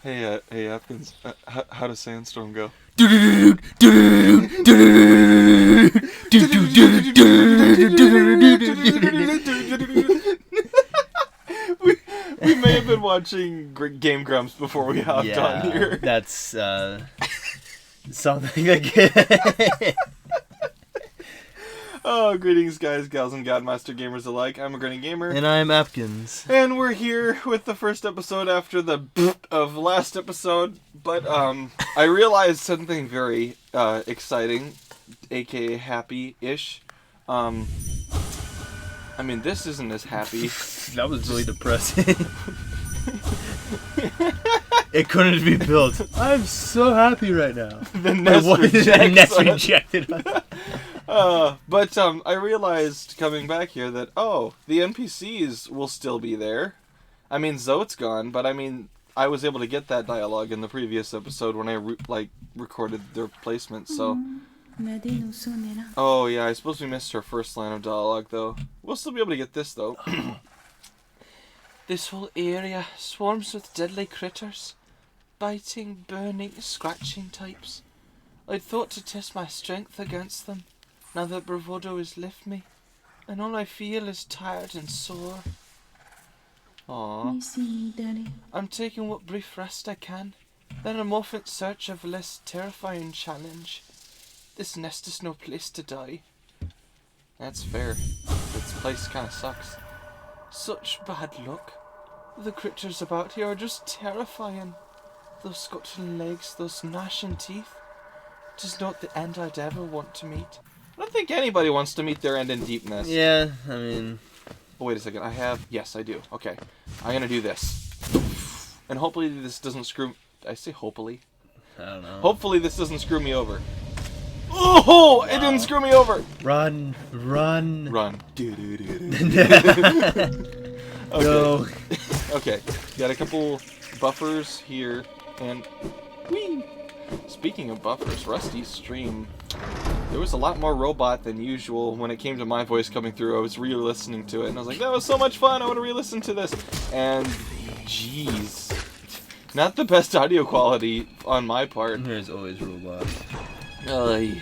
Hey, Apkinz, how does Sandstorm go? we may have been watching Game Grumps before we hopped on here. That's something like Oh, greetings, guys, gals, and Godmaster gamers alike. I'm a grinning gamer. And I'm Apkinz. And we're here with the first episode after the of last episode. But I realized something very exciting, aka happy-ish. I mean, this isn't as happy. That was really depressing. It couldn't be built. I'm so happy right now. The nest rejected. But I realized coming back here that, the NPCs will still be there. I mean, Zote's gone, but I mean, I was able to get that dialogue in the previous episode when I recorded their placement, so... Oh, yeah, I suppose we missed her first line of dialogue, though. We'll still be able to get this, though. This whole area swarms with deadly critters. Biting, burning, scratching types. I'd thought to test my strength against them. Now that bravado has left me, and all I feel is tired and sore. Aww. I'm taking what brief rest I can, then I'm off in search of a less terrifying challenge. This nest is no place to die. That's fair. This place kinda sucks. Such bad luck. The critters about here are just terrifying. Those scotching legs, those gnashing teeth. It is not the end I'd ever want to meet. I don't think anybody wants to meet their end in Deep Nest. Yeah, I mean... Oh, wait a second. Yes, I do. Okay. I'm gonna do this. And hopefully this doesn't screw... I say hopefully? I don't know. Hopefully this doesn't screw me over. Oh! Wow. It didn't screw me over! Run. Run. Okay. Go. Okay. Got a couple buffers here, and... Whee! Speaking of buffers, Rusty's stream... There was a lot more robot than usual when it came to my voice coming through. I was re-listening to it, and I was like, that was so much fun, I want to re-listen to this. And, jeez. Not the best audio quality on my part. There's always robot. Okay,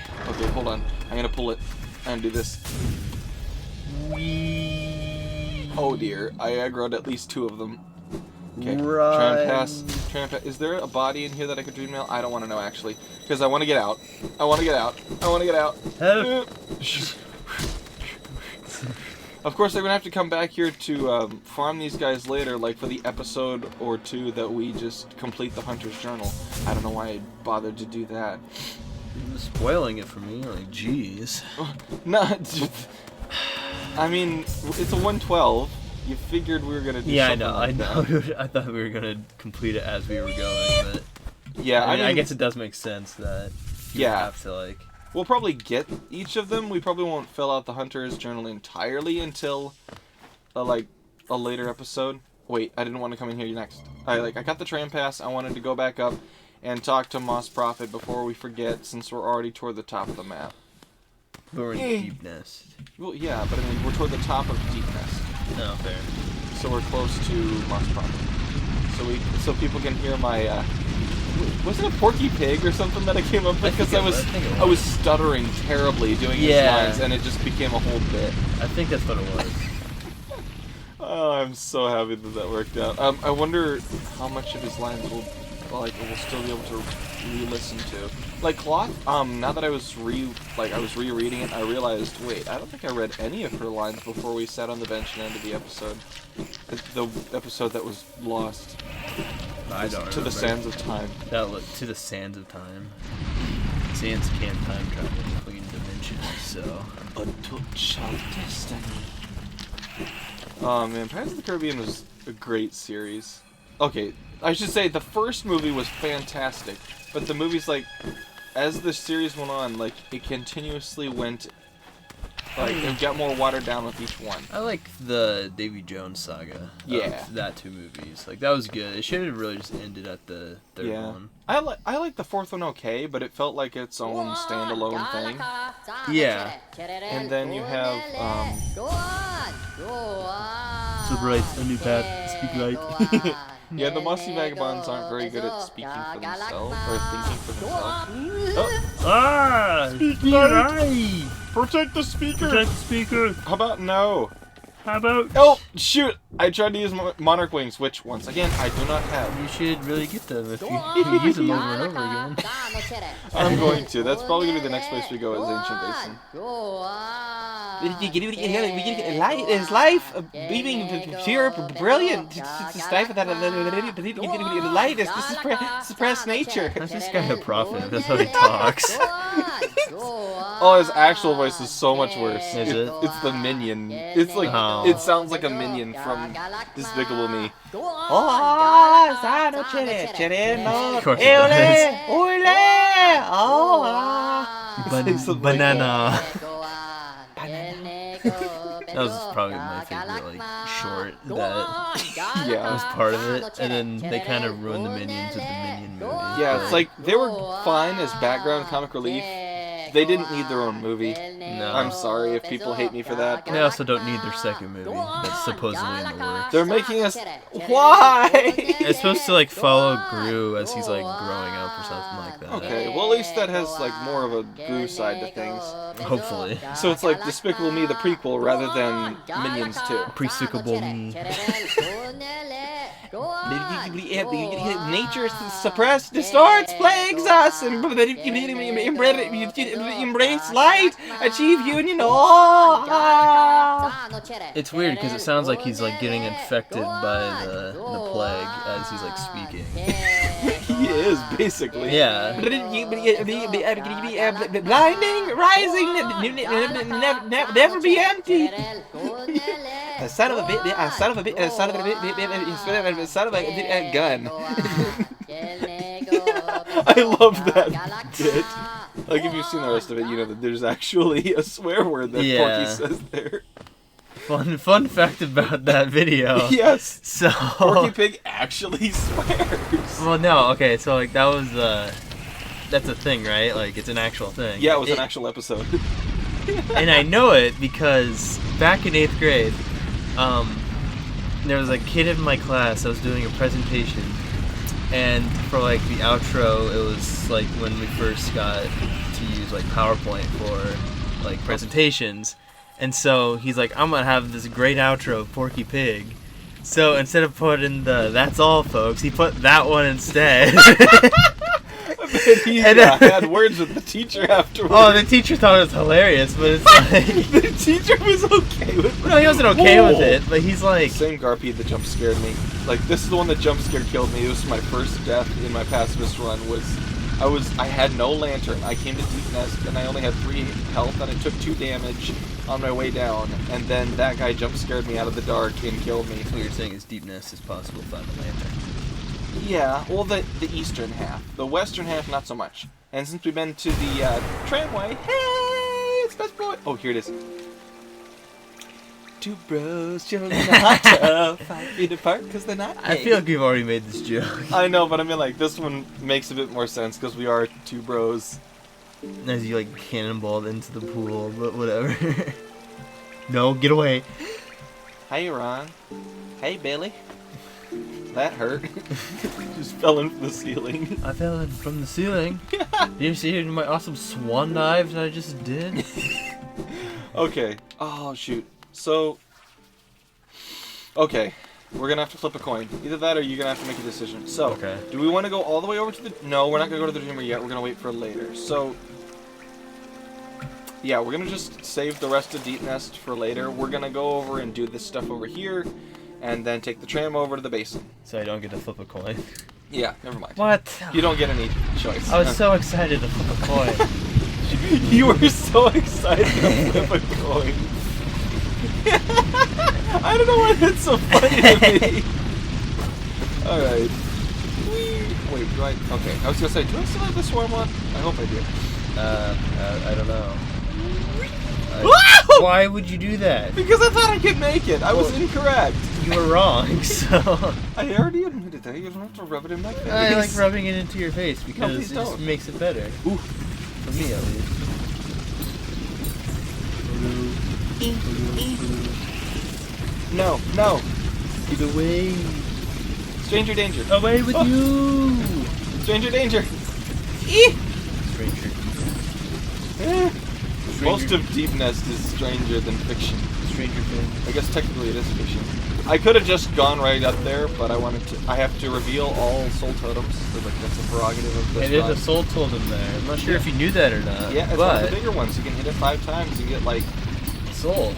hold on. I'm gonna pull it and do this. Whee! Oh dear, I aggroed at least 2 of them. Okay, Run. Tram pass. Is there a body in here that I could dream mail? I don't want to know, actually. Because I want to get out. I want to get out. Help! Of course, I'm going to have to come back here to farm these guys later, like for the episode or 2 that we just complete the Hunter's Journal. I don't know why I bothered to do that. You're spoiling it for me, like, jeez. I mean, it's a 112. You figured we were gonna do something like that. I thought we were gonna complete it as we were going, but yeah, I mean, I guess it does make sense that you have to, like... We'll probably get each of them. We probably won't fill out the Hunter's Journal entirely until a later episode. Wait, I didn't want to come in here next. I got the tram pass. I wanted to go back up and talk to Moss Prophet before we forget, since we're already toward the top of the map. But we're in Deep Nest. Well, yeah, but I mean, we're toward the top of Deep Nest. No, fair. So we're close to Moss Prophet. So people can hear my, was it a Porky Pig or something that I came up with? Because I was stuttering terribly doing his lines, and it just became a whole bit. I think that's what it was. Oh, I'm so happy that worked out. I wonder how much of his lines we'll still be able to re-listen to. Like Cloth, now that I was rereading it, I realized, wait, I don't think I read any of her lines before we sat on the bench and ended the episode. The episode that was lost. I don't To the sands of time. To the sands of time. Sands can't time travel between dimensions, so... Untouched destiny. Oh man, Pirates of the Caribbean was a great series. Okay, I should say the first movie was fantastic, but the movies, like, as the series went on, like, it continuously went, like, it got more watered down with each one. I like the Davy Jones saga. Yeah. That 2 movies. Like, that was good. It should have really just ended at the 3rd one. I like the 4th one okay, but it felt like its own standalone thing. Yeah. And then you have, So bright, a new path, speak light. Yeah, the Mossy Vagabonds aren't very good at speaking for themselves, or thinking for themselves. Oh, Speaking right! protect the speaker! Protect the speaker! How about no? How about... Oh, shoot! I tried to use Monarch Wings, which, once again, I do not have. You should really get them if you use them over and over again. I'm going to. That's probably going to be the next place we go, is Ancient Basin. Is life beaming pure, brilliant? It's life that light is suppressed nature. How's this guy a prophet? That's how he talks. Oh, his actual voice is so much worse. Is it? It's the minion. It's like, it sounds like a minion from Despicable Me. Oh, sano chere, chere no, Of course it does. ole, oh, Banana. That was probably my favorite, like, short that Yeah. was part of it. And then they kind of ruined the Minions with the Minion movie. Yeah, it's like, they were fine as background comic relief. They didn't need their own movie. No. I'm sorry if people hate me for that. They also don't need their second movie that's supposedly in the works. They're making us... Why? It's supposed to, like, follow Gru as he's, like, growing up or something like that. Okay, well at least that has, like, more of a Gru side to things. Hopefully. So it's like Despicable Me, the prequel, rather than Minions 2. Presicable me. Nature suppressed, distorts, plagues us, and embrace light, achieve union. Oh! It's weird because it sounds like he's, like, getting infected by the plague as he's, like, speaking. He is, basically. Yeah. Blinding, rising, never be empty. A son of a bit, a son of a bit, a son of a bit, a son of a gun. I love that bit. Like, if you've seen the rest of it, you know that there's actually a swear word that Porky says there. Fun fact about that video. Yes. So Porky Pig actually swears. Well, no, okay, so, like, that was that's a thing, right? Like, it's an actual thing. Yeah, it was an actual episode. And I know it because back in 8th grade, there was a kid in my class. I was doing a presentation, and for, like, the outro, it was, like, when we first got to use, like, PowerPoint for, like, presentations. And so he's like, I'm gonna have this great outro of Porky Pig. So instead of putting the "That's all, folks," he put that one instead. And he had words with the teacher afterwards. Oh, the teacher thought it was hilarious, but it's like... The teacher was okay with it. No, he wasn't okay with it, but he's like... Same Garpy that jump scared me. Like, this is the one that jump scared killed me. It was my first death in my pacifist run. I had no lantern. I came to Deep Nest, and I only had 3 health, and I took 2 damage on my way down. And then that guy jump scared me out of the dark and killed me. So what you're saying is Deep Nest is possible without a lantern. Yeah, well, the eastern half. The western half, not so much. And since we've been to the tramway, hey, it's Best Boy. Oh, here it is. 2 bros chilling in a hot tub, 5 feet apart because they're not gay. I feel like we've already made this joke. I know, but I mean, like, this one makes a bit more sense because we are 2 bros. As you, like, cannonballed into the pool, but whatever. No, get away. Hey, Ron. Hey, Billy. That hurt. Just fell in from the ceiling. I fell in from the ceiling. Did you see my awesome swan dive that I just did? Okay. Oh, shoot. So, okay. We're going to have to flip a coin. Either that or you're going to have to make a decision. So, okay. Do we want to go all the way over to the... No, we're not going to go to the dreamer yet. We're going to wait for later. So, yeah, we're going to just save the rest of Deep Nest for later. We're going to go over and do this stuff over here, and then take the tram over to the basin. So I don't get to flip a coin? Yeah, never mind. What? You don't get any choice. I was so excited to flip a coin. You were so excited to flip a coin. I don't know why that's so funny to me. Alright. Wait, do I... Okay, I was gonna say, do I still have the swarm on? I hope I do. I don't know. Why would you do that? Because I thought I could make it. I was incorrect. You were wrong, so... I already admitted that. You don't have to rub it in my face. I like rubbing it into your face because it just makes it better. Ooh. For me, at least. No, no. Get away. Stranger danger. Away with you! Stranger danger. Eee! Stranger. Most of Deep Nest is stranger than fiction. Stranger Things. I guess technically it is fiction. I could have just gone right up there, but I have to reveal all soul totems. So like that's a prerogative of this. Hey, there's a soul totem there. I'm not sure if you knew that or not. Yeah, it's one of the bigger ones. You can hit it 5 times and get like soul.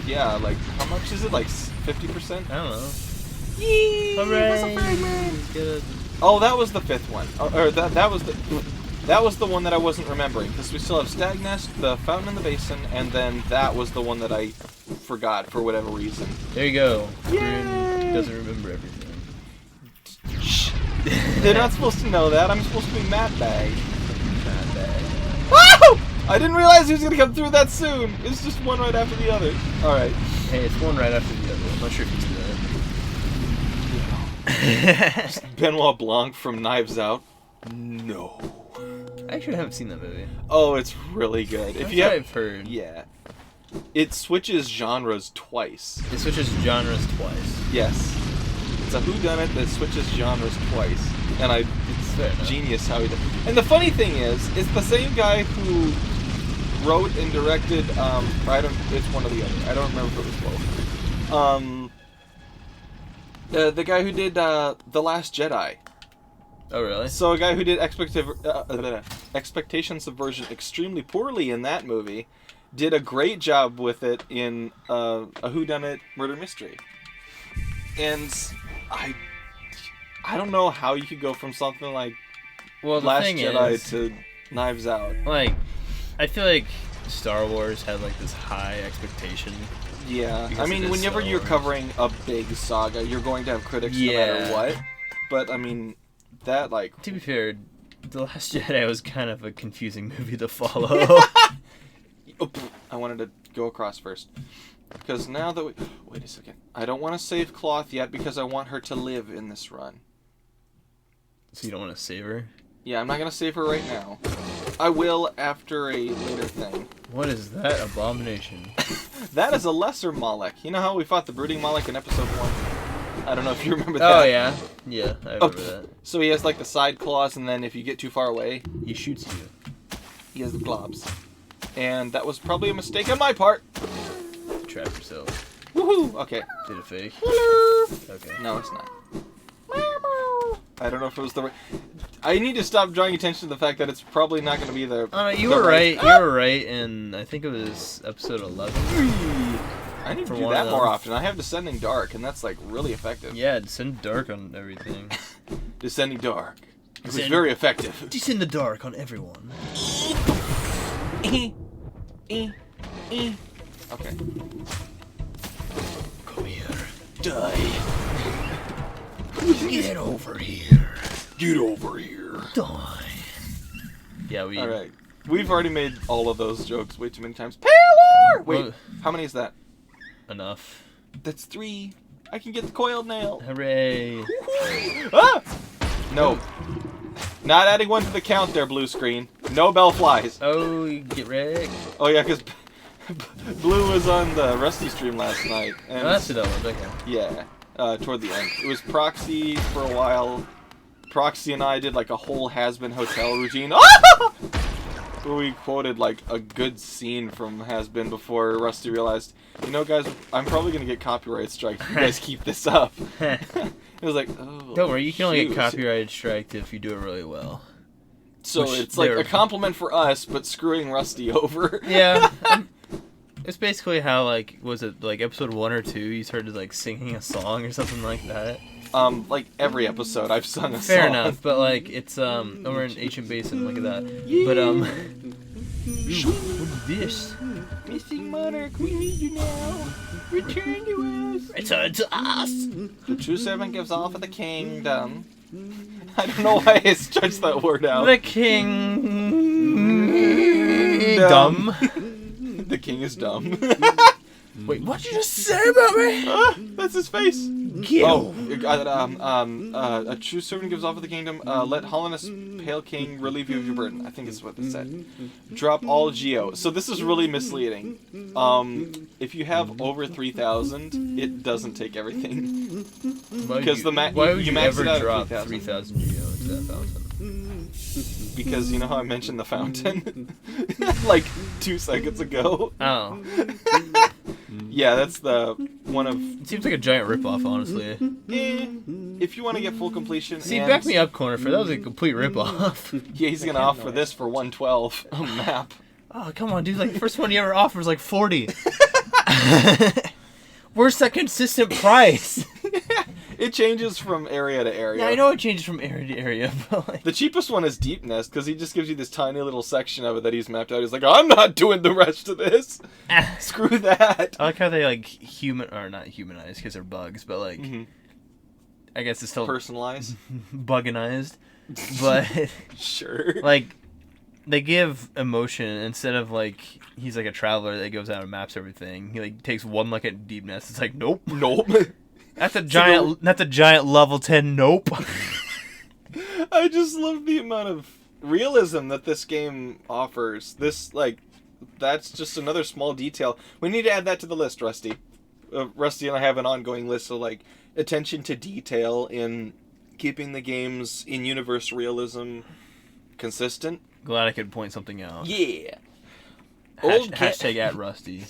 Yeah, like how much is it? Like 50%? I don't know. Yee! Hooray! Oh, that was the 5th one. Or that was the one that I wasn't remembering, because we still have Stag Nest, the Fountain in the Basin, and then that was the one that I forgot for whatever reason. There you go. Grin doesn't remember everything. Shh. They're not supposed to know that. I'm supposed to be Matt Bag. Matt Bag. Woo! I didn't realize he was going to come through that soon. It's just one right after the other. Alright. Hey, it's one right after the other. I'm not sure if you knew that. Benoit Blanc from Knives Out. No. I actually haven't seen that movie. Oh, it's really good. That's what I've heard. Yeah. It switches genres twice. It switches genres twice. Yes. It's a whodunit that switches genres twice. And it's genius how he does. And the funny thing is, it's the same guy who wrote and directed, it's one or the other. I don't remember if it was both. The guy who did, The Last Jedi. Oh, really? So a guy who did Expectation Subversion extremely poorly in that movie did a great job with it in a whodunit murder mystery. And I don't know how you could go from something like Last Jedi to Knives Out. Like, I feel like Star Wars had like this high expectation. Yeah, I mean, whenever you're covering a big saga, you're going to have critics no matter what. But I mean, that like... To be fair, The Last Jedi was kind of a confusing movie to follow. I wanted to go across first. Because now that we... Wait a second. I don't want to save Cloth yet because I want her to live in this run. So you don't want to save her? Yeah, I'm not going to save her right now. I will after a later thing. What is that abomination? That is a lesser Moloch. You know how we fought the Brooding Moloch in episode 1? I don't know if you remember that. Oh, yeah. Yeah, I remember that. So he has like the side claws, and then if you get too far away... He shoots you. He has the globs. And that was probably a mistake on my part. Trap yourself. Woohoo! Okay. Did it fake? Okay. No, it's not. I don't know if it was the right... I need to stop drawing attention to the fact that it's probably not going to be the... You were right. You were right, and I think it was episode 11. I need to do that more often. I have Descending Dark, and that's like really effective. Yeah, Descend Dark on everything. Descending Dark. It was very effective. Descend the Dark on everyone. Okay. Come here. Die. Get over here. Get over here. Die. Yeah, we... Alright. We've already made all of those jokes way too many times. Palor! Wait, how many is that? Enough. That's 3. I can get the coiled nail. Hooray. Ah! No. Not adding one to the count there, blue screen. No bell flies. Oh, you get wrecked. Oh, yeah, because Blue was on the Rusty stream last night. And that's it, okay. Yeah, toward the end. It was Proxy for a while. Proxy and I did like a whole Has-Been Hotel routine. Where we quoted like a good scene from Has-Been before Rusty realized, you know, guys, I'm probably going to get copyright strike if you guys keep this up. It was like, oh, don't worry, you can only get copyright striked if you do it really well. So it's like a compliment for us, but screwing Rusty over. Yeah. It's basically how, like, was it like episode 1 or 2, you started like singing a song or something like that? Like every episode I've sung a song. Fair enough, but like it's over in Ancient Basin, look at that. Yeah. But what's this? Missing Monarch, we need you now. Return to us. Return to us. The true servant gives all for the kingdom. I don't know why I stretched that word out. The king. Dumb. The king is dumb. Wait, what did you just say about me? That's his face. Oh, a true servant gives off of the kingdom. Let Holliness, Pale King, relieve you of your burden. I think is what it said. Drop all geo. So this is really misleading. If you have over 3,000, it doesn't take everything. Because why would you max ever it out drop at 3,000 geo into that fountain? Because you know how I mentioned the fountain like 2 seconds ago. Oh. Yeah, that's the one of. It seems like a giant ripoff, honestly. If you want to get full completion. See, back me up, Corner, for that was a complete ripoff. Yeah, he's gonna offer this for 112 a map. Oh, come on, dude. Like, the first one you ever offered was like 40. Where's that consistent price? It changes from area to area. Yeah, I know it changes from area to area, but like... The cheapest one is Deep Nest, because he just gives you this tiny little section of it that he's mapped out. He's like, I'm not doing the rest of this. Screw that. I like how they, like, not humanize, because they're bugs, but, like... I guess it's still... Personalized. Bugganized. But... Sure. Like... They give emotion instead of like he's like a traveler that goes out and maps everything. He like takes one look at Deep Nest. It's like nope. That's a giant. That's a giant level 10. Nope. I just love the amount of realism that this game offers. This that's just another small detail. We need to add that to the list, Rusty. Rusty and I have an ongoing list of like attention to detail in keeping the game's in-universe realism consistent. Glad I could point something out. Yeah. Hashtag at Rusty.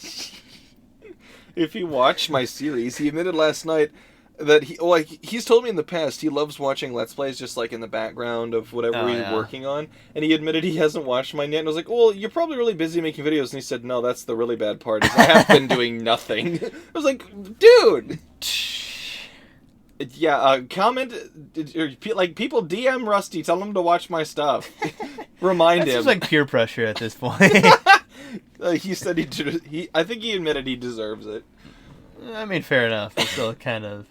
If you watch my series, he admitted last night that he's told me in the past he loves watching Let's Plays just like in the background of whatever he's working on. And he admitted he hasn't watched mine yet. And I was like, well, you're probably really busy making videos. And he said, no, that's the really bad part. Is I have been doing nothing. I was like, dude. Yeah, comment, like, people DM Rusty, tell him to watch my stuff. Remind him. It's just like peer pressure at this point. He said I think he admitted he deserves it. I mean, fair enough. It's still kind of...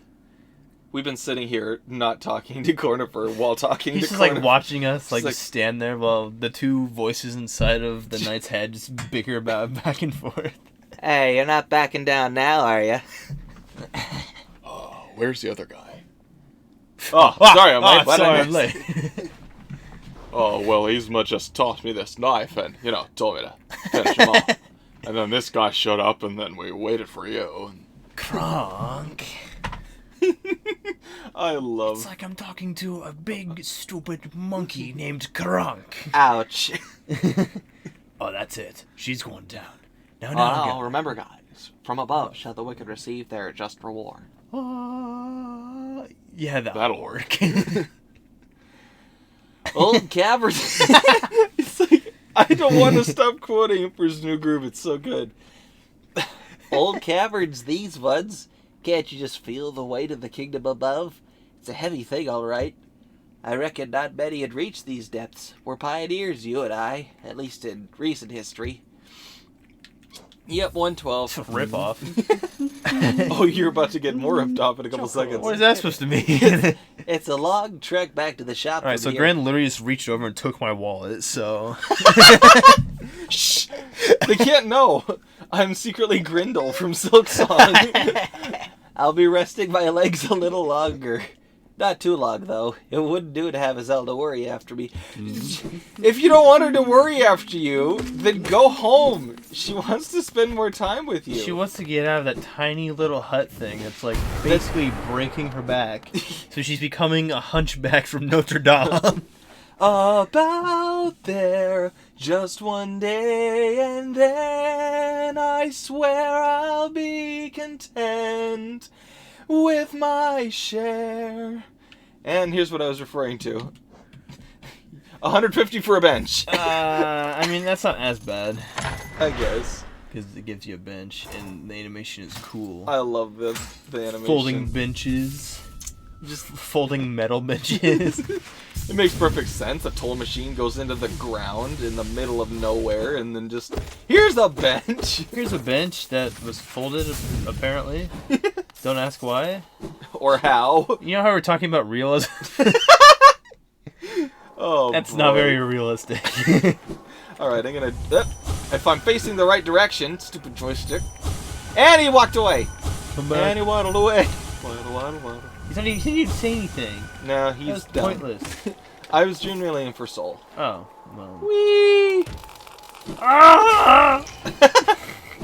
We've been sitting here not talking to Cornifer while talking He's to just Cornifer. like watching us like stand there while the two voices inside of the knight's head just bicker about back and forth. Hey, you're not backing down now, are you? Where's the other guy? Oh, sorry, I'm late. Oh, well, Yzma just tossed me this knife and, told me to finish him off. And then this guy showed up and then we waited for you. Kronk. I love... It's like I'm talking to a big, stupid monkey named Kronk. Ouch. Oh, that's it. She's going down. Now, remember, guys. From above shall the wicked receive their just reward. Yeah, that'll work. Old Caverns. It's like, I don't want to stop quoting Emperor's New Groove. It's so good. Old Caverns, these ones. Can't you just feel the weight of the kingdom above? It's a heavy thing, all right. I reckon not many had reached these depths. We're pioneers, you and I, at least in recent history. Yep, 112. Rip off. Oh, you're about to get more ripped off in a couple seconds. What is that supposed to mean? It's a long trek back to the shop. Alright, so Gran literally just reached over and took my wallet, so... Shh! They can't know. I'm secretly Grindel from Silk Song. I'll be resting my legs a little longer. Not too long, though. It wouldn't do to have Zelda worry after me. If you don't want her to worry after you, then go home. She wants to spend more time with you. She wants to get out of that tiny little hut thing that's like basically breaking her back. So she's becoming a hunchback from Notre Dame. About there, just one day, and then I swear I'll be content with my share. And here's what I was referring to. 150 for a bench. I mean, that's not as bad. I guess. Because it gives you a bench, and the animation is cool. I love the animation. Folding benches. Just folding metal benches. It makes perfect sense. A toll machine goes into the ground in the middle of nowhere, and then just... Here's a bench! Here's a bench that was folded, apparently. Don't ask why. Or how. You know how we're talking about realism? Oh, that's boy. not very realistic. Alright, I'm gonna... if I'm facing the right direction, stupid joystick. And he walked away! And he waddled away. Waddle waddle, waddle. He didn't even say anything. No, That he's was done. pointless. I was genuinely in for Soul. Oh, well. Whee! Ah!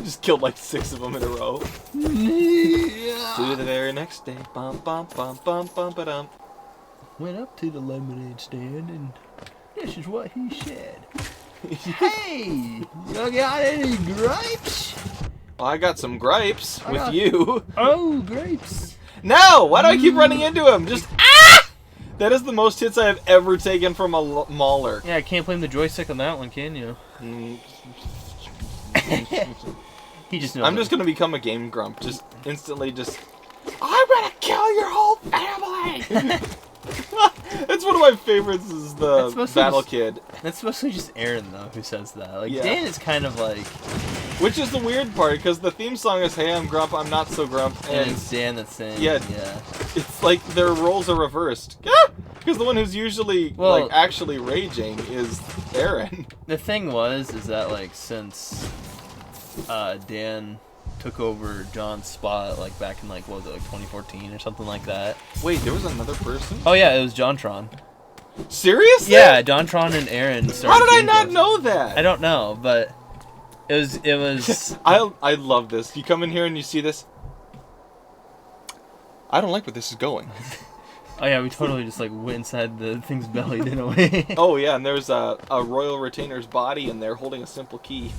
Just killed like 6 of them in a row. To the very next day. Bum, bum, bum, bum, bum, ba-dum. Went up to the lemonade stand and this is what he said. Hey, you got any grapes? Well, I got some gripes I with got- you. Oh, grapes. No! Why do I keep running into him? Just ah! That is the most hits I have ever taken from a mauler. Yeah, I can't blame the joystick on that one, can you? He just knows. I'm just gonna become a game grump. Just instantly just... I'm gonna kill your whole family! That's one of my favorites is the That's mostly Battle just- Kid. That's mostly just Aaron, though, who says that. Like, Yeah. Dan is kind of like... Which is the weird part, because the theme song is Hey, I'm Grump, I'm Not So Grump. And And it's Dan that's saying... Yeah. Yeah. it's like their roles are reversed. Because the one who's usually Well- like actually raging is Aaron. The thing is that, like, since Dan took over John's spot, like, back in, like, what was it, like, 2014 or something like that? Wait, there was another person? Oh, yeah, it was JonTron. Seriously? Yeah, JonTron and Aaron started... How did I Game not Grumps. know that? I don't know, but it was I love this. You come in here and you see this. I don't like where this is going. Oh yeah, we totally just like went inside the thing's belly, didn't we? Oh yeah, and there's a royal retainer's body in there holding a simple key.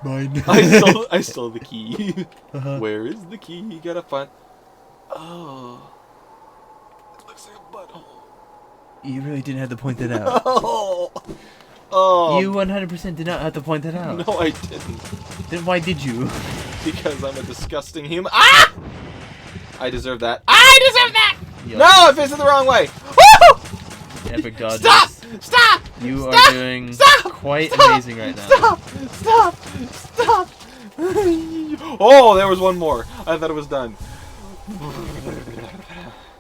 Mine. I stole the key. Uh-huh. Where is the key? You gotta find. Oh, it looks like a butthole. You really didn't have to point that out. Oh, You 100% did not have to point that out. No, I didn't. Then why did you? Because I'm a disgusting human. Ah! I deserve that. I deserve that. Yuck. No, I faced it the wrong way. Woo! Epic dodges. Stop! Stop! You Stop! are doing Stop! quite Stop! amazing right now. Stop! Stop! Stop! Oh, there was one more. I thought it was done.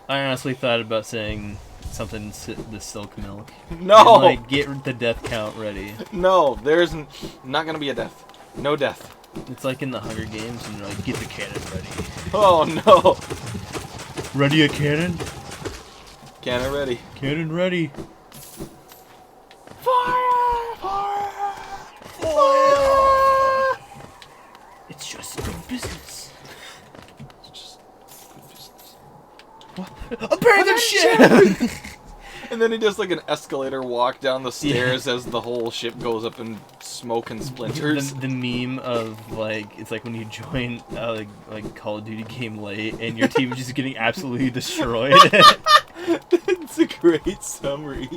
I honestly thought about saying something the silk milk. No! And, like, get the death count ready. No, there's not gonna be a death. No death. It's like in the Hunger Games, and you're like, get the cannon ready. Oh no! Ready a cannon? Cannon ready. Cannon ready. Fire! Fire! Fire! It's just good business. It's just good business. A brand of shit! And then he does like an escalator walk down the stairs as the whole ship goes up in smoke and splinters. The meme of like it's like when you join like Call of Duty game late and your team is just getting absolutely destroyed. It's a great summary.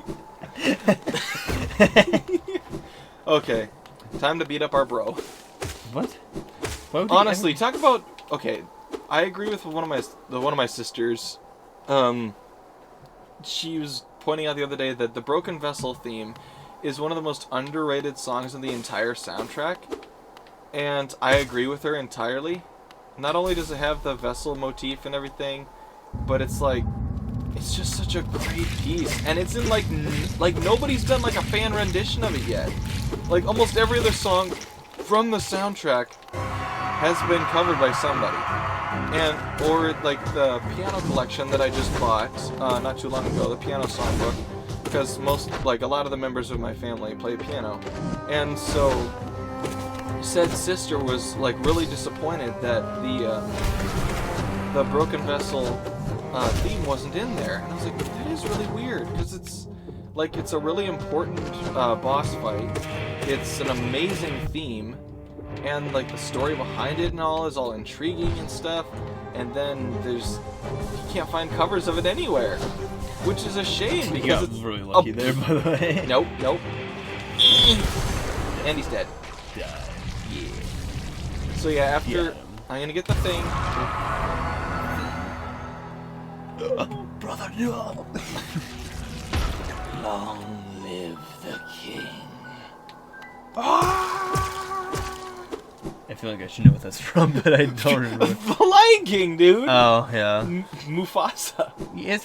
Okay, time to beat up our bro. What? Why would he Honestly, talk about. Okay, I agree with one of my sisters. She was pointing out the other day that the Broken Vessel theme is one of the most underrated songs in the entire soundtrack, and I agree with her entirely. Not only does it have the vessel motif and everything, but it's like it's just such a great piece, and it's in like nobody's done like a fan rendition of it yet. Like almost every other song from the soundtrack has been covered by somebody. And, or like the piano collection that I just bought not too long ago, the piano songbook, because a lot of the members of my family play piano. And so, said sister was like really disappointed that the Broken Vessel theme wasn't in there. And I was like, that is really weird, because it's a really important boss fight. It's an amazing theme. And like the story behind it and all is all intriguing and stuff, and then you can't find covers of it anywhere, which is a shame You because got it's really lucky there, by the way. Nope. And he's dead. Die. Yeah. So yeah, after Yeah. I'm gonna get the thing. Brother, no. Long live the king. I feel like I should know what that's from, but I don't remember. The Lion King, dude. Oh yeah. Mufasa. Yeah, it's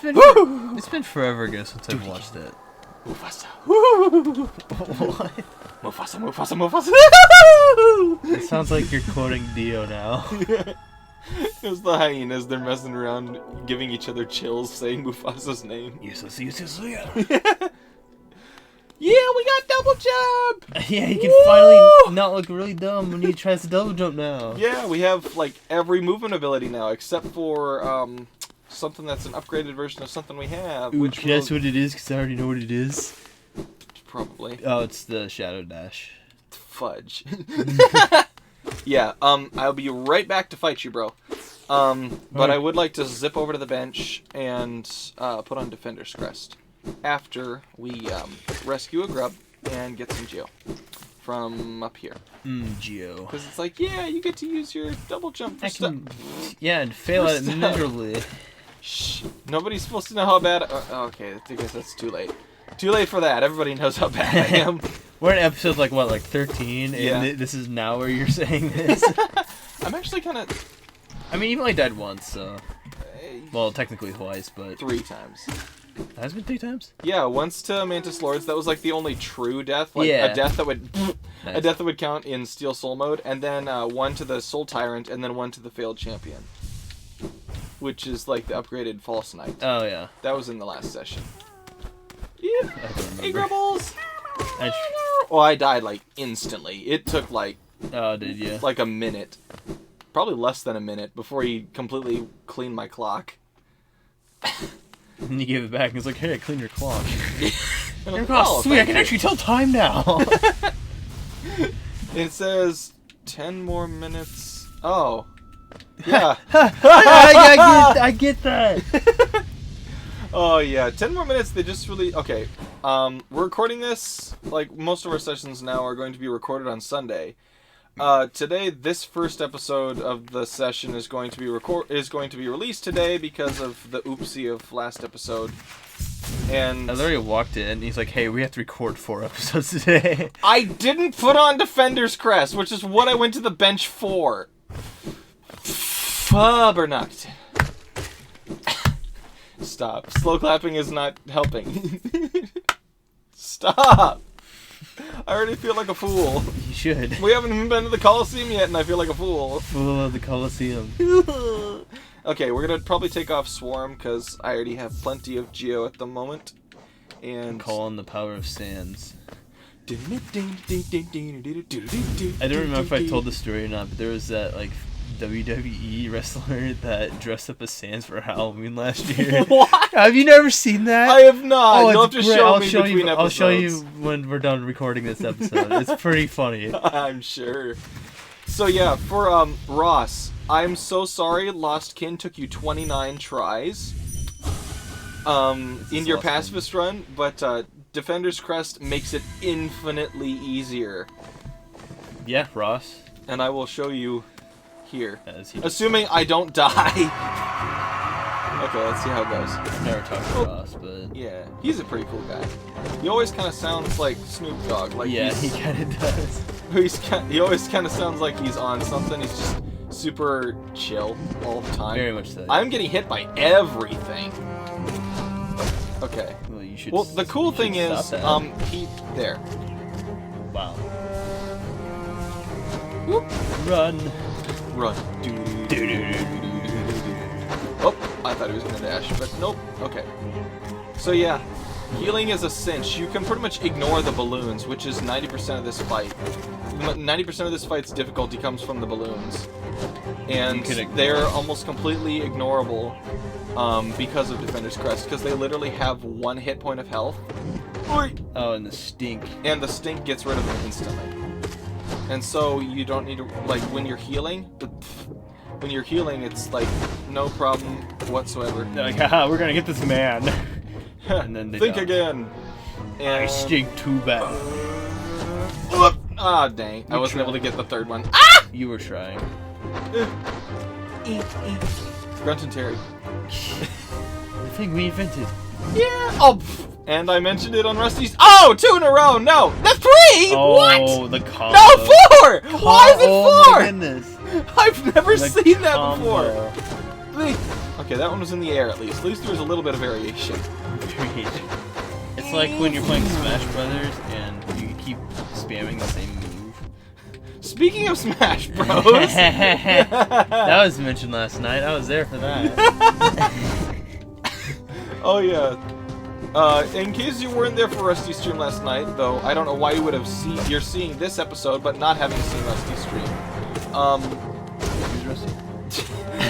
been forever ago since I've watched it. Mufasa. What? Mufasa. It sounds like you're quoting Dio now. It was the hyenas. They're messing around, giving each other chills, saying Mufasa's name. Yeah, we got double jump! Yeah, he can finally not look really dumb when he tries to double jump now. Yeah, we have, like, every movement ability now, except for, something that's an upgraded version of something we have. Ooh, Which can I guess what it is? Because I already know what it is. Probably. Oh, it's the Shadow Dash. Fudge. Yeah, I'll be right back to fight you, bro. But I would like to zip over to the bench and, put on Defender's Crest. After we, rescue a grub and get some Geo. From up here. Geo. Because it's like, yeah, you get to use your double jump for stuff. Yeah, and fail at it miserably. Shh. Nobody's supposed to know how bad... okay, I guess that's too late. Too late for that. Everybody knows how bad I am. We're in episode, like, what, like 13? Yeah. And this is now where you're saying this? I'm actually kind of... I mean, you've only died once, so... Well, technically twice, but... 3 times. Has it been 3 times? Yeah, once to Mantis Lords. That was, like, the only true death. Like, yeah. a death that would... Nice. A death that would count in Steel Soul mode. And then one to the Soul Tyrant, and then one to the Failed Champion. Which is, like, the upgraded False Knight. Oh, yeah. That was in the last session. Yeah. Hey, Grubbles! Well, I died, like, instantly. It took, like... Oh, did you? Like a minute. Probably less than a minute before he completely cleaned my clock. And you gave it back and it's like, hey, I cleaned your clock. Oh, sweet, I can actually tell time now. It says 10 more minutes. Oh. Yeah. I get that. Oh, yeah. 10 more minutes. They just really... Okay. We're recording this. Like, most of our sessions now are going to be recorded on Sunday. Today, this first episode of the session is going to be released today because of the oopsie of last episode. And I literally walked in and he's like, hey, we have to record 4 episodes today. I didn't put on Defender's Crest, which is what I went to the bench for. Fabernacht. Stop. Slow clapping is not helping. Stop. I already feel like a fool. You should. We haven't even been to the Coliseum yet, and I feel like a fool. Fool of the Coliseum. Okay, we're gonna probably take off Swarm, because I already have plenty of Geo at the moment. And... Call on the power of Sands. I don't remember if I told the story or not, but there was that, like, WWE wrestler that dressed up as Sans for Halloween last year. What? Have you never seen that? I have not. You'll have to great. show me between episodes. I'll show you when we're done recording this episode. It's pretty funny. I'm sure. So yeah, for Ross, I'm so sorry Lost Kin took you 29 tries in your pacifist run, but Defender's Crest makes it infinitely easier. Yeah, Ross. And I will show you here. Assuming I don't die. Okay, let's see how it goes. Never talked to Ross, but... Yeah, he's a pretty cool guy. He always kind of sounds like Snoop Dogg. Like yeah, he kind of does. He always kind of sounds like he's on something. He's just super chill all the time. Very much so. I'm getting hit by everything. Okay. Well, you should. Well, the cool thing is, he there. Wow. Whoop. Run. Oh, I thought he was gonna dash, but nope. Okay. So yeah, healing is a cinch. You can pretty much ignore the balloons, which is 90% of this fight. 90% of this fight's difficulty comes from the balloons, and they're almost completely ignorable because of Defender's Crest, because they literally have 1 hit point of health. Oh, and the stink. And the stink gets rid of them instantly. And so you don't need to, like, when you're healing, it's like no problem whatsoever. They're like, haha, we're gonna get this man. And then they think don't. again. And... I stink too bad. Ah, dang. I wasn't able to get the 3rd one. Ah! You were trying. Grunt and Terry. The thing we invented. Yeah. Oh, and I mentioned it on Rusty's. Oh, 2 in a row. No, that's 3. Oh, what? The combo. No, 4. Why is it 4? Oh my goodness. I've never seen that combo. before. Okay, that one was in the air at least. At least there was a little bit of variation. It's like when you're playing Smash Brothers and you keep spamming the same move. speaking of Smash Bros. That was mentioned last night. I was there for that. Oh yeah. In case you weren't there for Rusty's stream last night, though, I don't know why you would have seen. You're seeing this episode, but not having seen Rusty's stream. Who's Rusty?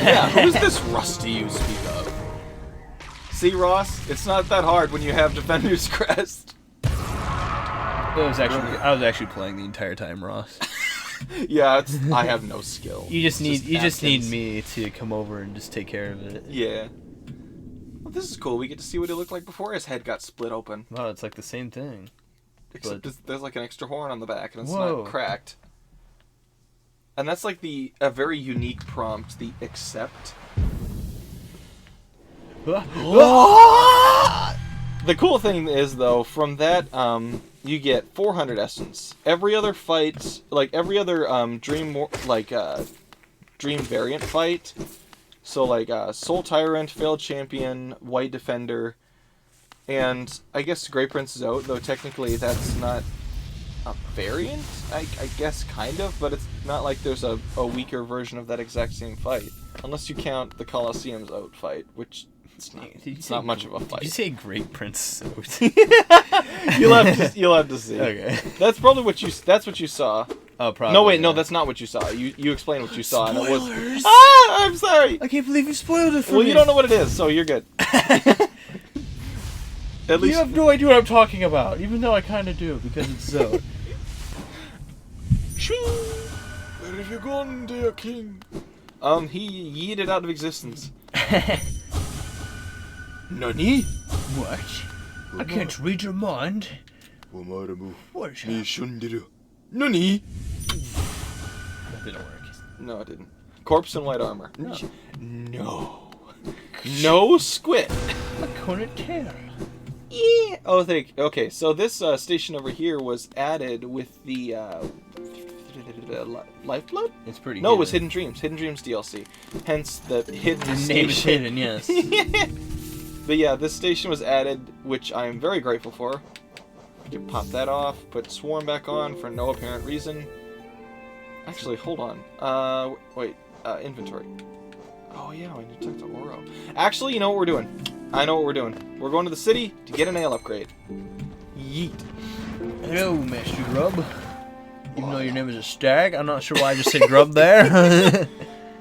Yeah, who's this Rusty you speak of? See, Ross, it's not that hard when you have Defender's Crest. I was actually playing the entire time, Ross. Yeah, I have no skill. You just need Apkinz. me to come over and just take care of it. Yeah. Well, this is cool. We get to see what it looked like before his head got split open. Wow, it's like the same thing. Except there's like an extra horn on the back, and it's Whoa. not cracked. And that's like a very unique prompt, the accept. The cool thing is, though, from that, you get 400 essence. Every other fight, like every other dream variant fight, so like Soul Tyrant, Failed Champion, White Defender, and I guess Grey Prince is out, though technically that's not a variant, I guess, kind of, but it's not like there's a weaker version of that exact same fight. Unless you count the Colosseum's out fight, which it's not much of a fight. Did you say Great Prince? You'll have to see. Okay. That's probably what you saw. Oh, probably. No, wait, no, yeah. that's not what you saw. You explained what you saw, and it was. Spoilers! Ah, I'm sorry. I can't believe you spoiled it for me. Well, you don't know what it is, so you're good. At least You have no idea what I'm talking about, even though I kind of do, because it's so. Where have you gone, dear king? He yeeted out of existence. Nani? What? I can't read your mind. What? Nani? That didn't work. No, it didn't. Corpse in white armor. No. No. No squid. I couldn't tell. Yeah. Oh, okay, so this station over here was added with the Lifeblood? It's pretty No, good. it was Hidden Dreams. Hidden Dreams DLC. Hence the hidden The station. name is hidden, yes. But yeah, this station was added, which I'm very grateful for. I can pop that off, put Swarm back on for no apparent reason. Actually, hold on. Wait, inventory. Oh yeah, I need to talk to Oro. Actually, you know what we're doing? I know what we're doing. We're going to the city to get a nail upgrade. Yeet. Hello, Master Grub. Even though your name is a stag, I'm not sure why I just said grub there.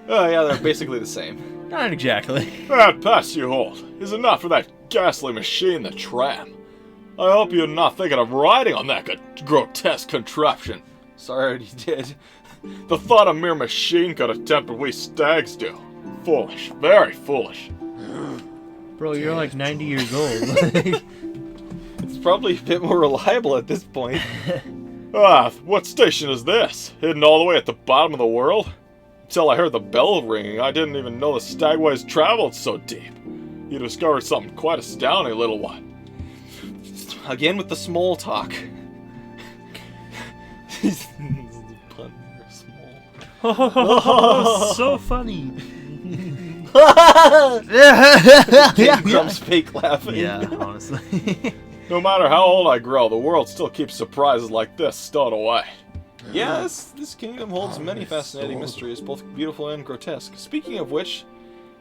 Oh yeah, they're basically the same. Not exactly. That pass you hold is enough for that ghastly machine, the tram. I hope you're not thinking of riding on that grotesque contraption. Sorry, I already did. The thought a mere machine could attempt what we stags do. Foolish. Very foolish. Bro, you're like 90 years old. It's probably a bit more reliable at this point. What station is this? Hidden all the way at the bottom of the world? Until I heard the bell ringing, I didn't even know the stagways traveled so deep. You discovered something quite astounding, little one. Again with the small talk. Pun there, small. So funny. Game Grump's fake laughing. Yeah, honestly. No matter how old I grow, the world still keeps surprises like this stowed away. Yeah, this kingdom holds many fascinating mysteries, both beautiful and grotesque. Speaking of which,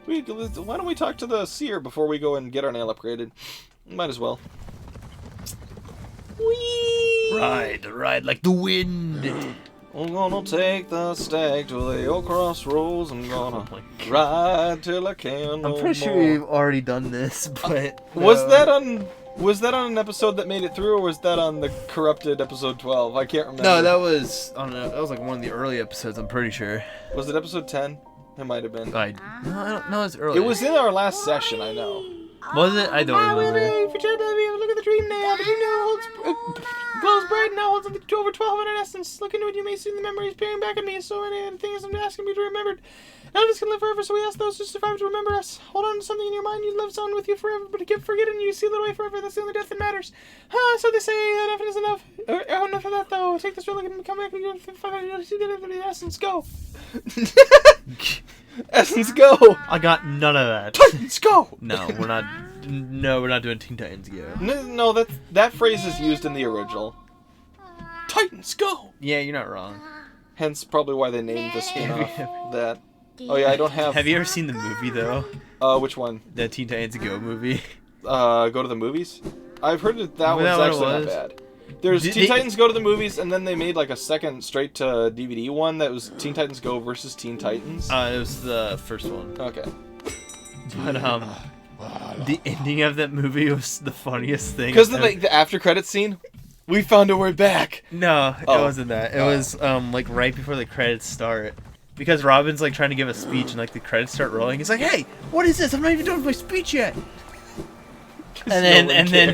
why don't we talk to the seer before we go and get our nail upgraded? Might as well. Whee! Ride like the wind. I'm gonna take the stag to the old crossroads. I'm gonna Oh ride till I can no I'm pretty sure more. we've already done this, but Was that on an episode that made it through, or was that on the corrupted episode 12? I can't remember. No, that was like one of the early episodes. I'm pretty sure. Was it episode 10? It might have been. No, I don't know. It's early. It was in our last session, I know. Was it? I don't remember. Look at the dream nail. The dream nail holds glows bright and now holds over 1,200 essence. Look into it, you may see the memories peering back at me. So many things I'm asking me to remember. None of us can live forever, so we ask those who survive to remember us. Hold on to something in your mind you lives on with you forever, but keep forgetting you seal it away forever. That's the only death that matters. So they say enough is enough. Enough of that though. Take this relic and come back and the essence go. Essence go. I got none of that. Titans go. No, we're not. No, we're not doing Teen Titans Go. No, that phrase is used in the original. Titans go. Yeah, you're not wrong. Hence, probably why they named the spin-off that. Oh yeah, I don't have... Have you ever seen the movie, though? Which one? The Teen Titans Go movie? Go to the movies? I've heard that one's actually not bad. There's Teen Titans Go to the movies, and then they made like a second straight-to-DVD one that was Teen Titans Go versus Teen Titans. It was the first one. Okay. But, the ending of that movie was the funniest thing. Because the after-credits scene, we found a way back! No, it wasn't that. It was, like, right before the credits start. Because Robin's, like, trying to give a speech, and, like, the credits start rolling. He's like, hey, what is this? I'm not even done with my speech yet! And then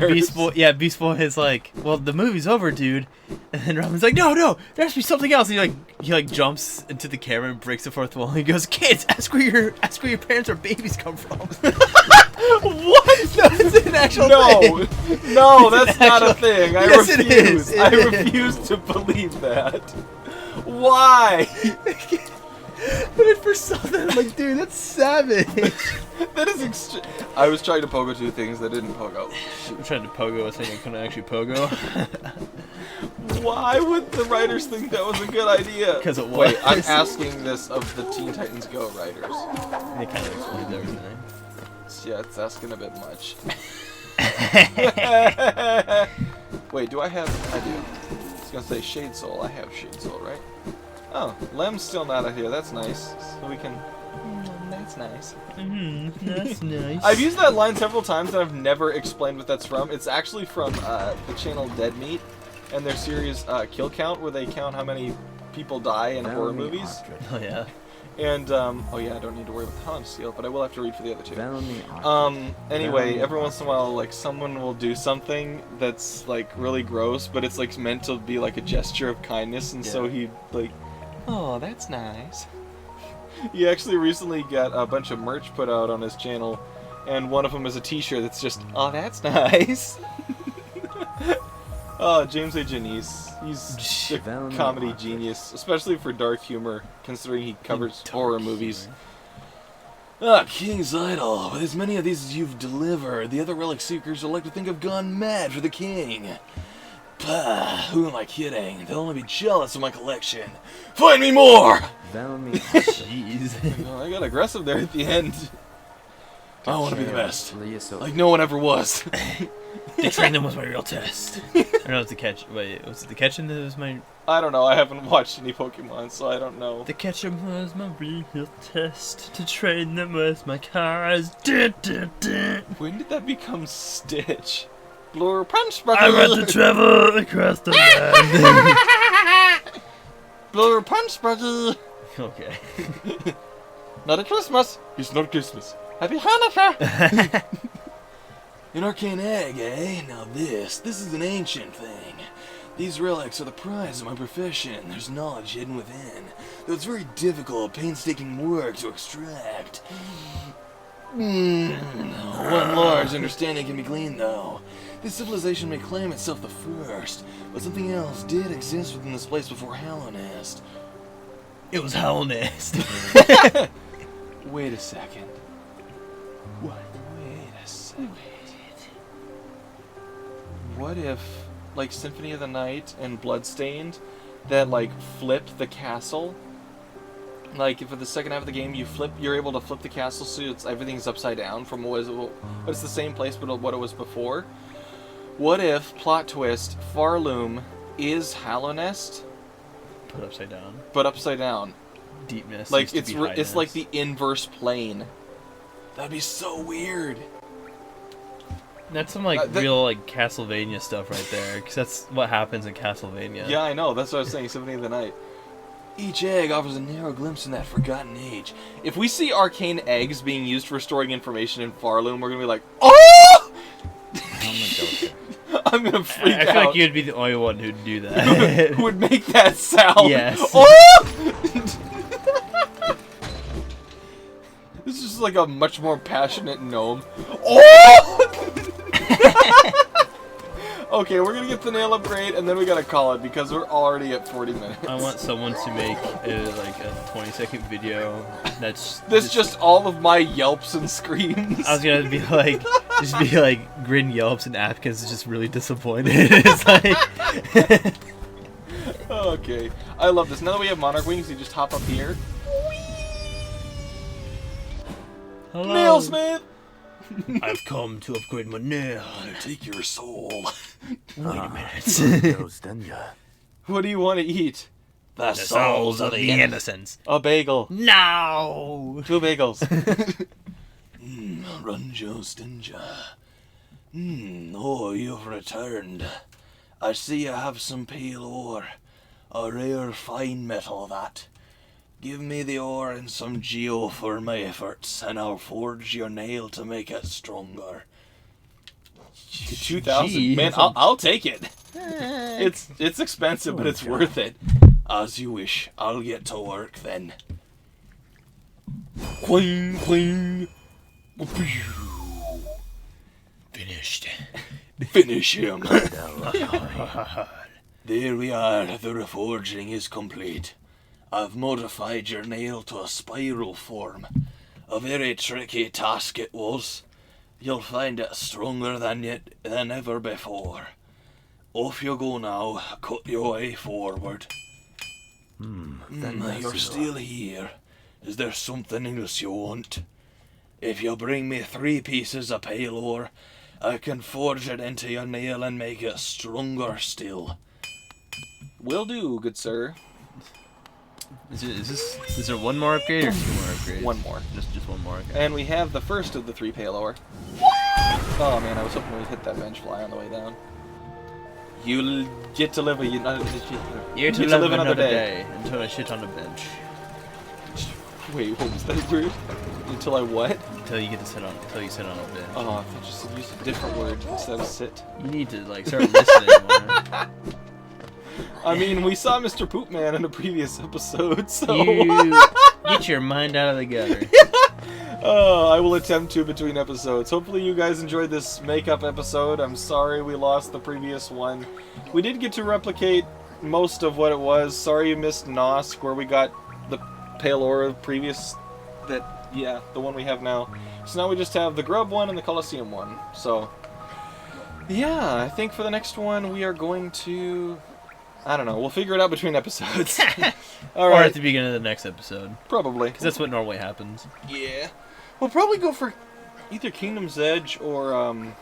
Beast Boy is like, well, the movie's over, dude. And then Robin's like, no, there has to be something else. And he jumps into the camera and breaks the fourth wall. And he goes, kids, ask where your parents or babies come from. What? No, it's an actual thing. No, that's not a thing. I Yes, refuse. it is. I refuse to believe that. Why? When I first saw that, I'm like, dude, that's savage. That is I was trying to pogo two things that didn't pogo. I'm trying to pogo a thing I couldn't actually pogo. Why would the writers think that was a good idea? Because it was. Wait, I'm asking this of the Teen Titans Go writers. They kind of explained everything. Yeah, it's asking a bit much. Wait, do I have... I do. I was gonna say Shade Soul. I have Shade Soul, right? Oh, Lem's still not out here. That's nice. So we can... that's nice. That's nice. I've used that line several times and I've never explained what that's from. It's actually from the channel Dead Meat and their series Kill Count, where they count how many people die in horror movies. Oh, yeah. And, oh yeah, I don't need to worry about the Holland Steel, but I will have to read for the other two. Anyway, every once in a while, like, someone will do something that's, like, really gross, but it's, like, meant to be, like, a gesture of kindness, and so he, like, oh, that's nice. He actually recently got a bunch of merch put out on his channel, and one of them is a t-shirt that's just, oh, that's nice. Oh, James A. Janice. He's a comedy genius, especially for dark humor, considering he covers horror movies. Ah, King's Idol. With as many of these as you've delivered, the other relic seekers will like to think I've gone mad for the king. Pah, who am I kidding? They'll only be jealous of my collection. Find me more! Jeez. Oh, I got aggressive there at the end. I want to be the best. Like no one ever was. To train them was my real test. Or no, it's the catch. Wait, was it the catching that was my... I don't know, I haven't watched any Pokemon, so I don't know. The catching was my real test. To train them was my cars. When did that become Stitch? Blur Punch Brother! I want to travel across the land. Blur Punch Brother! Okay. Not a Christmas! It's not Christmas. Happy Hanukkah! An arcane egg, eh? Now this is an ancient thing. These relics are the prize of my profession. There's knowledge hidden within, though it's very difficult, painstaking work to extract. One large understanding can be gleaned, though. This civilization may claim itself the first, but something else did exist within this place before Hallownest. It was Hallownest. Wait a second. What? Wait a second. What if, like Symphony of the Night and Bloodstained, that like flipped the castle? Like if for the second half of the game you're able to flip the castle so everything's upside down from what it's the same place but what it was before. What if, plot twist, Farloom is Hallownest? Put upside down. But upside down. Deepness. Like it's like the inverse plane. That'd be so weird. That's some like real like Castlevania stuff right there, because that's what happens in Castlevania. Yeah, I know. That's what I was saying. Symphony of the Night. Each egg offers a narrow glimpse in that forgotten age. If we see arcane eggs being used for storing information in Farloom, we're gonna be like, oh! I'm gonna freak out. I feel like you'd be the only one who'd do that. Who would make that sound? Yes. Oh! This is just like a much more passionate gnome. Oh! Okay, we're gonna get the nail upgrade and then we gotta call it because we're already at 40 minutes. I want someone to make like a 20-second video that's just all of my yelps and screams. I was gonna be like, just be like Grin yelps and Apkinz is just really disappointed. It's like, Okay. I love this. Now that we have monarch wings, you just hop up here. Hello. Nailsmith! I've come to upgrade my nail. Take your soul. Wait a minute. What do you want to eat? The The souls of the innocents. A bagel. No! 2 bagels. Runjo Stinja. Oh, you've returned. I see you have some pale ore. A rare fine metal, that. Give me the ore and some geo for my efforts, and I'll forge your nail to make it stronger. 2,000. Man, I'll take it. It's expensive, but it's worth it. As you wish. I'll get to work then. Queen, queen. Finished. Finish him. There we are. The reforging is complete. I've modified your nail to a spiral form. A very tricky task it was. You'll find it stronger than ever before. Off you go now. Cut your way forward. You're still here. Is there something else you want? If you bring me 3 pieces of pale ore, I can forge it into your nail and make it stronger still. Will do, good sir. Is there one more upgrade or 2 more upgrades? One more. Just one more. Okay. And we have the first of the 3 pale ore. Oh man, I was hoping we'd hit that bench fly on the way down. You'll get to live You're to live another day until I shit on a bench. Wait, what was that word? Until I what? Until you sit on a bench. Oh, I thought you said use a different word instead of sit. You need to like start listening more. I mean, we saw Mr. Poopman in a previous episode, so... You get your mind out of the gutter. I will attempt to between episodes. Hopefully you guys enjoyed this makeup episode. I'm sorry we lost the previous one. We did get to replicate most of what it was. Sorry you missed Nosk, where we got the Pale Aura previous... the one we have now. So now we just have the Grub one and the Colosseum one. So, yeah, I think for the next one we are going to... I don't know. We'll figure it out between episodes. All right. Or at the beginning of the next episode. Probably. Because that's what normally happens. Yeah. We'll probably go for either Kingdom's Edge or, I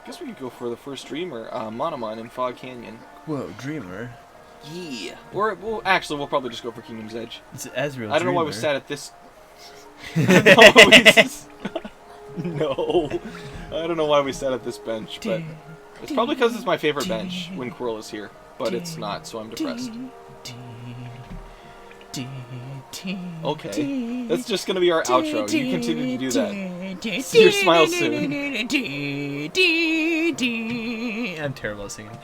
guess we could go for the first Dreamer, Monomon in Fog Canyon. Whoa, Dreamer. Yeah. Or, well, actually, we'll probably just go for Kingdom's Edge. It's Azrael. I don't know why we Dreamer. sat at this... No. I don't know why we sat at this bench, but it's probably because it's my favorite bench when Quirrell is here. But it's not, so I'm depressed. Okay. That's just gonna be our outro. You continue to do that. See your smile soon. I'm terrible at singing.